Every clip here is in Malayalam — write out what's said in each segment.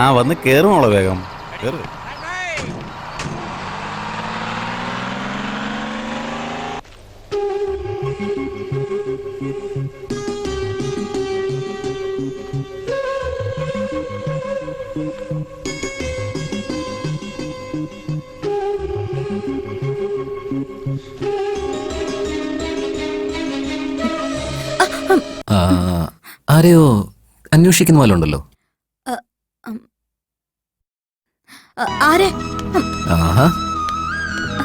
ആ വന്ന് കേറുമോളെ വേഗം കേറ്. ആരെയോ അന്വേഷിക്കുന്ന പോലെ ഉണ്ടല്ലോ.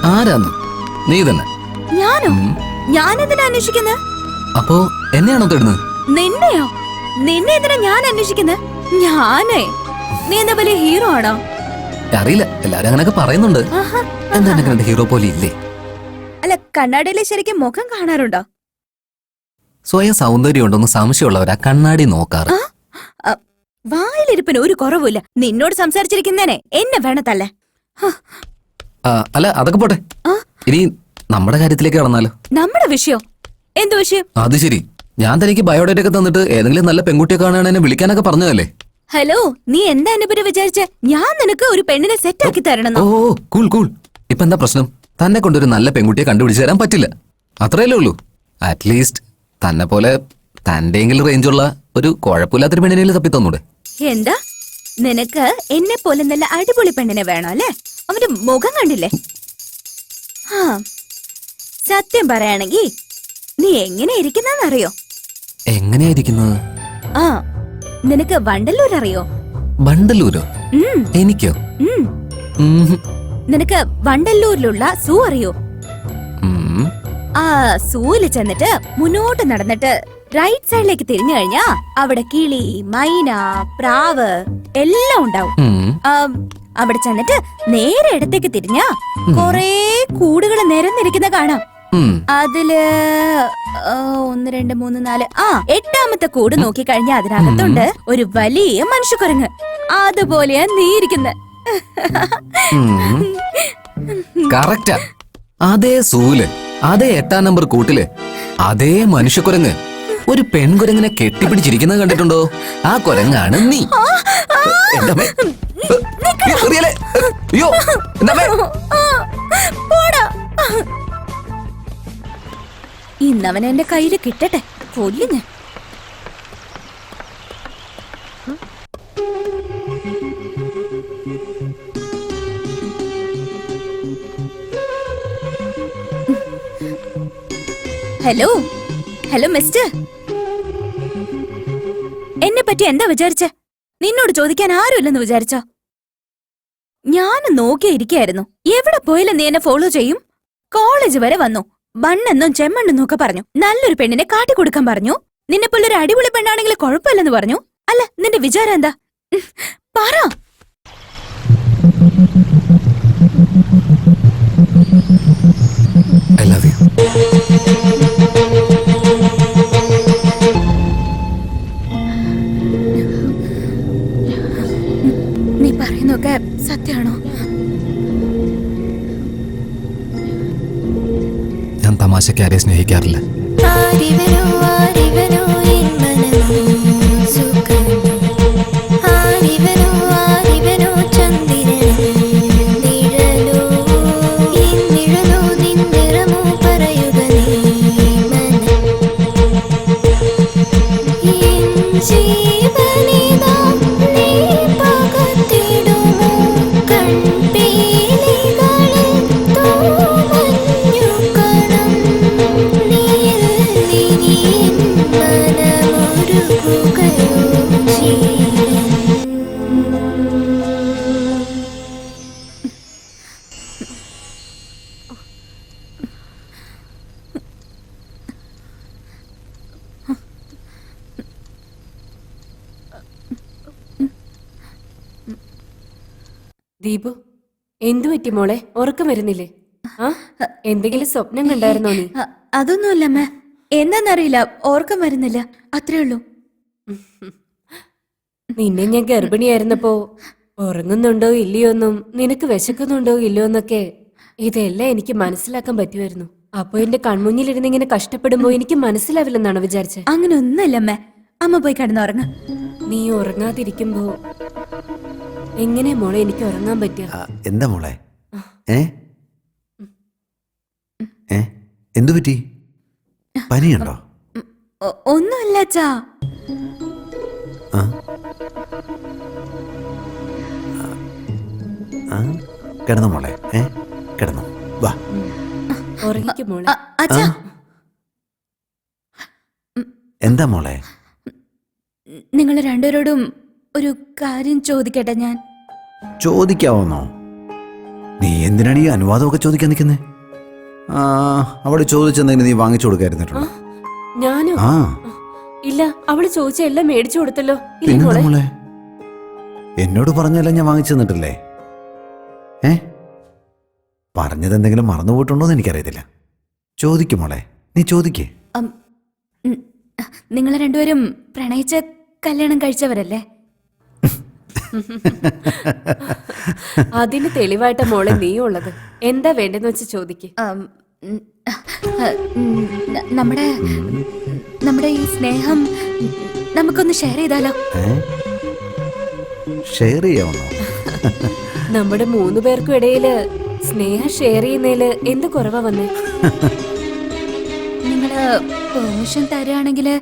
ആരാന്ന്? നീ തന്നെ. ഞാനോ? ഞാനെന്തിനാ അന്വേഷിക്കുന്നത്? അപ്പോ എന്നെയാണോ തേടുന്നത്? നിന്നെയോ? നിന്നെ എന്തിനാ ഞാൻ അന്വേഷിക്കുന്നത്? ഞാനേ നീ എന്താ വലിയ ഹീറോ ആണോ? അറിയില്ല, എല്ലാരും അങ്ങനെയൊക്കെ പറയുന്നുണ്ട്. എന്താ എന്നെ ഹീറോ പോലെ ഇല്ലേ? അല്ല, കണ്ണാടിയിലെ ശരിക്കും മുഖം കാണാറുണ്ടോ? സ്വയം സൗന്ദര്യം ഉണ്ടോന്ന് സംശയമുള്ളവരാ കണ്ണാടി നോക്കാറ്. വായിലിരിപ്പിന് ഒരു കുറവില്ല. നിന്നോട് സംസാരിച്ചിരിക്കുന്നേനെ എന്നെ വേണത്തല്ലേ. അല്ല, അതൊക്കെ പോട്ടെ. ഇനി നമ്മുടെ കാര്യത്തിലേക്ക് കടന്നാലോ? നമ്മുടെ വിഷയോ? എന്ത് വിഷയം? അത് ശരി, ഞാൻ തനിക്ക് ബയോഡേറ്റ ഒക്കെ തന്നിട്ട് ഏതെങ്കിലും നല്ല പെൺകുട്ടിയെ കാണാൻ എന്നെ വിളിക്കാനൊക്കെ പറഞ്ഞതല്ലേ? ഹലോ, നീ എന്താ എന്നെ പറ്റി വിചാരിച്ച? ഞാൻ നിനക്ക് ഒരു പെണ്ണിനെ സെറ്റ് ആക്കി തരണം. ഓ കൂൾ കൂൾ. ഇപ്പൊ എന്താ പ്രശ്നം? തന്നെ കൊണ്ടൊരു നല്ല പെൺകുട്ടിയെ കണ്ടുപിടിച്ചു തരാൻ പറ്റില്ല, അത്രയല്ലേ ഉള്ളൂ. അറ്റ്ലീസ്റ്റ് തന്നെ പോലെ തന്റെയെങ്കിലും റേഞ്ചുള്ള ഒരു കുഴപ്പമില്ലാത്തൊരു പെണ്ണിനെ തപ്പി തന്നൂടെ? എന്താ, നിനക്ക് എന്നെ പോലെ നല്ല അടിപൊളി പെണ്ണിനെ വേണോ അല്ലേ? അവന്റെ മുഖം കണ്ടില്ലേ? സത്യം പറയാണെങ്കി നീ എങ്ങനെ ഇരിക്കുന്നറിയോ? എങ്ങനെയായിരിക്കുന്നത്? നിനക്ക് വണ്ടല്ലൂർ അറിയോ? വണ്ടല്ലൂരോ? എനിക്കോ? നിനക്ക് വണ്ടല്ലൂരിലുള്ള സൂ അറിയോ? ആ സൂവില് ചെന്നിട്ട് മുന്നോട്ട് നടന്നിട്ട് റൈറ്റ് സൈഡിലേക്ക് തിരിഞ്ഞു കഴിഞ്ഞാ അവിടെ കിളി, മൈന, പ്രാവ് എല്ലാം ഉണ്ടാവും. അവിടെ ചെന്നിട്ട് നേരെ ഇടത്തേക്ക് തിരിഞ്ഞാ കൊറേ കൂടുകൾ നിരന്നിരിക്കുന്ന കാണാം. അതില് 1 2 3 4 8ാമത്തെ കൂട് നോക്കി കഴിഞ്ഞാ അതിനകത്തുണ്ട് ഒരു വലിയ മനുഷ്യക്കുരങ്ങ്. അതുപോലെയാ നീ ഇരിക്കുന്നത്. കറക്റ്റാ. അതേ സൂല്, അതേ 8ാം നമ്പർ കൂട്ടില് അതേ മനുഷ്യക്കുരങ്ങ് ഒരു പെൺകുരങ്ങിനെ കെട്ടിപ്പിടിച്ചിരിക്കുന്നത് കണ്ടിട്ടുണ്ടോ? ആ കുരങ്ങാണ് നീ. ഇന്നവൻ എന്റെ കയ്യില് കിട്ടട്ടെ, കൊല്ലുഞ്ഞ. ഹലോ ഹലോ മിസ്റ്റർ, എന്നെ പറ്റി എന്താ വിചാരിച്ച? നിന്നോട് ചോദിക്കാൻ ആരുമില്ലെന്ന് വിചാരിച്ചോ? ഞാൻ നോക്കിയിരിക്കായിരുന്നു. എവിടെ പോയാലും നീ എന്നെ ഫോളോ ചെയ്യും. കോളേജ് വരെ വന്നു. ബണ്ണെന്നും ചെമ്മണ്ണെന്നും ഒക്കെ പറഞ്ഞു. നല്ലൊരു പെണ്ണിനെ കാട്ടിക്കൊടുക്കാൻ പറഞ്ഞു. നിന്നെ പോലൊരു അടിപൊളി പെണ്ണാണെങ്കിൽ കുഴപ്പമില്ലെന്ന് പറഞ്ഞു. അല്ല, നിന്റെ വിചാരം എന്താ? പറ. നീ പറയുന്നൊക്കെ സത്യാണോ? ഞാൻ തമാശക്ക് ആരെയും സ്നേഹിക്കാറില്ല. ദീപു, എന്തു പറ്റി മോളെ? ഉറക്കം വരുന്നില്ലേ? എന്തെങ്കിലും സ്വപ്നം കണ്ടായിരുന്നോ നീ? അതൊന്നുമല്ലമ്മ, എന്താന്നറിയില്ല, ഓർക്കം വരുന്നില്ല, അത്രേ ഉള്ളൂ. നിന്നെ ഞാൻ ഗർഭിണിയായിരുന്നപ്പോ ഉറങ്ങുന്നുണ്ടോ ഇല്ലയോന്നും നിനക്ക് വിശക്കുന്നുണ്ടോ ഇല്ലയോന്നൊക്കെ ഇതെല്ലാം എനിക്ക് മനസ്സിലാക്കാൻ പറ്റുമായിരുന്നു. അപ്പൊ എന്റെ കൺമുന്നിലിരുന്ന് ഇങ്ങനെ കഷ്ടപ്പെടുമ്പോ എനിക്ക് മനസ്സിലാവില്ലെന്നാണോ വിചാരിച്ചത്? അങ്ങനെ ഒന്നല്ലമ്മ, അമ്മ പോയി കിടന്നുറങ്ങ. നീ ഉറങ്ങാതിരിക്കുമ്പോ എങ്ങനെ മോളെ എനിക്ക് ഉറങ്ങാൻ പറ്റുക? എന്താ മോളെ? ഏ ഏ എന്തു പറ്റി? പനിയുണ്ടോ? ഒന്നുമില്ല അച്ഛാ. ആ ആ കിടന്നു മോളെ. കിടന്നു. വാ. ഉറങ്ങിക്കും മോളെ. അച്ഛാ, എന്താ മോളെ? നിങ്ങൾ രണ്ടുപേരോടും ഒരു കാര്യം ചോദിക്കട്ടെ ഞാൻ? ചോദിക്കാവോന്നോ? നീ എന്തിനാണ് ഈ അനുവാദമൊക്കെ ചോദിക്കാൻ നിൽക്കുന്നേ? അവള് ചോദിച്ചെന്തെങ്കിലും നീ വാങ്ങിച്ചു കൊടുക്കായിരുന്നിട്ടുണ്ടോ? ഞാനോ? ആ ഇല്ല, അവള് ചോദിച്ച എല്ലാം മേടിച്ചു കൊടുത്തല്ലോ. ഇല്ലേ പിന്നെന്താ മോളെ? മോളെ? എന്നോട് പറഞ്ഞല്ല ഞാൻ വാങ്ങിച്ചു തന്നിട്ടില്ലേ? പറഞ്ഞത് എന്തെങ്കിലും മറന്നുപോയിട്ടുണ്ടോന്ന് എനിക്കറിയത്തില്ല. ചോദിക്കും മോളെ, നീ ചോദിക്കേ. നിങ്ങൾ രണ്ടുപേരും പ്രണയിച്ച കല്യാണം കഴിച്ചവരല്ലേ? അതിന് തെളിവായിട്ട മോളെ നീ ഉള്ളത്. എന്താ വേണ്ടെന്ന് വെച്ച് ചോദിക്ക്. നമ്മുടെ ഈ സ്നേഹം നമുക്കൊന്ന് ഷെയർ ചെയ്താലോ? ഷെയർ ചെയ്യാവുന്നോ? നമ്മുടെ 3 പേർക്കും ഇടയില് സ്നേഹം ഷെയർ ചെയ്യുന്നതില് എന്ത് കുറവാ വന്നേ? നിങ്ങള് പെർമിഷൻ തരുവാണെങ്കില്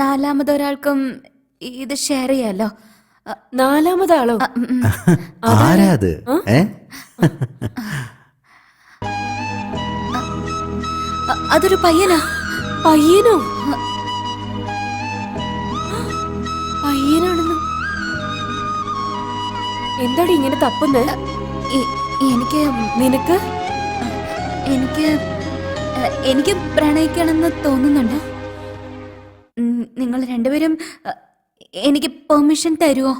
4മതൊരാൾക്കും ഇത് ഷെയർ ചെയ്യാലോ. 4മതാളോ? ആരാ അത്? അതൊരു പയ്യനാ. പയ്യനോ? പയ്യനാണെന്നോ? എന്താടി ഇങ്ങനെ തപ്പുന്നേ? എനിക്ക് നിനക്ക് എനിക്ക് എനിക്ക് പ്രണയിക്കണമെന്ന് തോന്നുന്നുണ്ട്. നിങ്ങൾ രണ്ടുപേരും എനിക്ക് പെർമിഷൻ തരുമോ?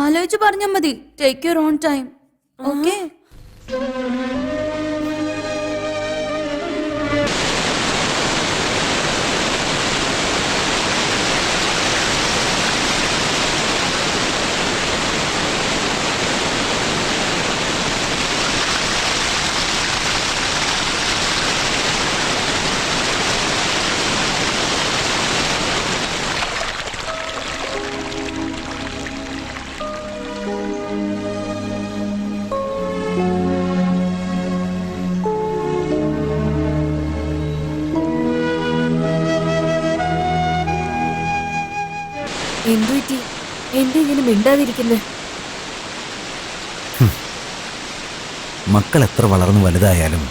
ആലോചിച്ച് പറഞ്ഞാൽ മതി. Take your own time. Okay? എന്തുപറ്റി? എന്താ ഇങ്ങനെ മിണ്ടാതിരിക്കുന്നേ? മക്കൾ എത്ര വളർന്നു വലുതായാലും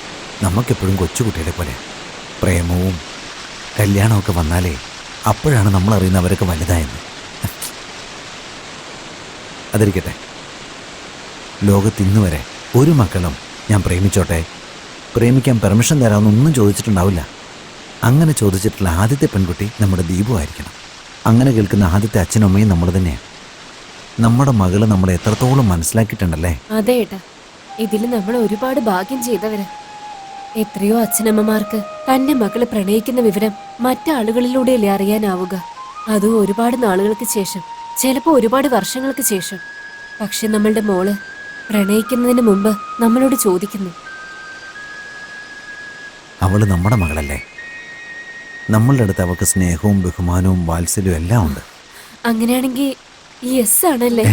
നമുക്കെപ്പോഴും കൊച്ചുകുട്ടികളെ പോലെ പ്രേമവും കല്യാണമൊക്കെ വന്നാലേ അപ്പോഴാണ് നമ്മൾ അറിയുന്നത് അവരൊക്കെ വലുതായെന്ന്. അതിരിക്കട്ടെ, ലോകത്തിന്ന് വരെ ഒരു മക്കളും ഞാൻ പ്രേമിച്ചോട്ടെ, പ്രേമിക്കാൻ പെർമിഷൻ തരാമെന്നൊന്നും ചോദിച്ചിട്ടുണ്ടാവില്ല. അങ്ങനെ ചോദിച്ചിട്ടുള്ള ആദ്യത്തെ പെൺകുട്ടി നമ്മുടെ ദീപു ആയിരിക്കണം. അങ്ങനെ കേൾക്കുന്ന ആദ്യത്തെ അച്ഛനും അമ്മയും നമ്മൾ തന്നെയാണ്. നമ്മുടെ മകള് നമ്മളെ എത്രത്തോളം മനസ്സിലാക്കിയിട്ടുണ്ടല്ലേ? അതെ ഏട്ടാ, ഇതില് നമ്മൾ ഒരുപാട് ഭാഗ്യം ചെയ്തവര്. എത്രയോ അച്ഛനമ്മമാർക്ക് തന്റെ മകള് പ്രണയിക്കുന്ന വിവരം മറ്റാളുകളിലൂടെയല്ലേ അറിയാനാവുക. അതും ഒരുപാട് നാളുകൾക്ക് ശേഷം, ചിലപ്പോ ഒരുപാട് വർഷങ്ങൾക്ക് ശേഷം. പക്ഷെ നമ്മളുടെ മോള് പ്രണയിക്കുന്നതിന് മുമ്പ് നമ്മളോട് ചോദിക്കുന്നു. അവള് നമ്മുടെ മകളല്ലേ? നമ്മളുടെ അടുത്ത് അവൾക്ക് സ്നേഹവും ബഹുമാനവും വാത്സല്യവും എല്ലാം ഉണ്ട്. അങ്ങനെയാണെങ്കിൽ യെസ് ആണല്ലേ?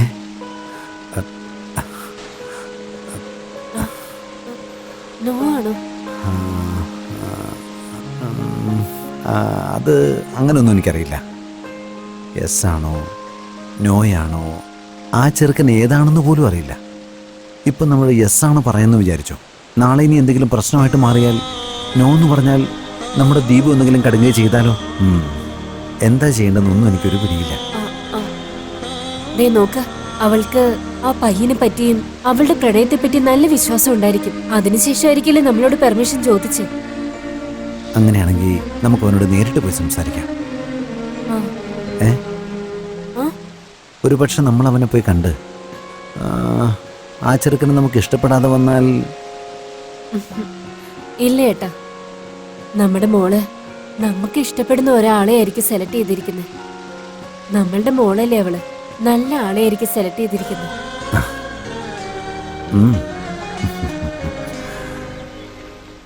നോ ആണോ? അത് അങ്ങനെയൊന്നും എനിക്കറിയില്ല. യെസ് ആണോ നോയാണോ ആ ചെറുക്കൻ ഏതാണെന്ന് പോലും അറിയില്ല. ഇപ്പം നമ്മൾ യെസ് ആണ് പറയുന്നത് വിചാരിച്ചോ, നാളെ ഇനി എന്തെങ്കിലും പ്രശ്നമായിട്ട് മാറിയാൽ നോ എന്ന് പറഞ്ഞാൽ നമ്മുടെ ദീപ് എന്തെങ്കിലും കടുങ്ങുകയോ ചെയ്താലോ? എന്താ ചെയ്യേണ്ടതെന്നൊന്നും എനിക്കൊരു പിടിയില്ല. നോക്ക, അവൾക്ക് ആ പയ്യനെ പറ്റിയും അവളുടെ പ്രണയത്തെ പറ്റി നല്ല വിശ്വാസം ഉണ്ടായിരിക്കും. അതിനുശേഷമായിരിക്കില്ലേ നമ്മളോട് പെർമിഷൻ ചോദിച്ച്. അങ്ങനെയാണെങ്കിൽ നമുക്ക് അവനോട് നേരിട്ട് പോയി സംസാരിക്കാം. ഒരു പക്ഷെ നമ്മൾ അവനെ പോയി കണ്ട് ആ ചെറുക്കനെ നമുക്ക് ഇഷ്ടപ്പെടാതെ വന്നാൽ ഇല്ല ഏട്ടാ, നമ്മുടെ മോള് നമുക്ക് ഇഷ്ടപ്പെടുന്ന ഒരാളെ ആയിരിക്കും സെലക്ട് ചെയ്തിരിക്കുന്നത്. നമ്മളുടെ മോളല്ലേ അവള്, നല്ല ആളെ ആയിരിക്കും സെലക്ട് ചെയ്തിരിക്കുന്നത്.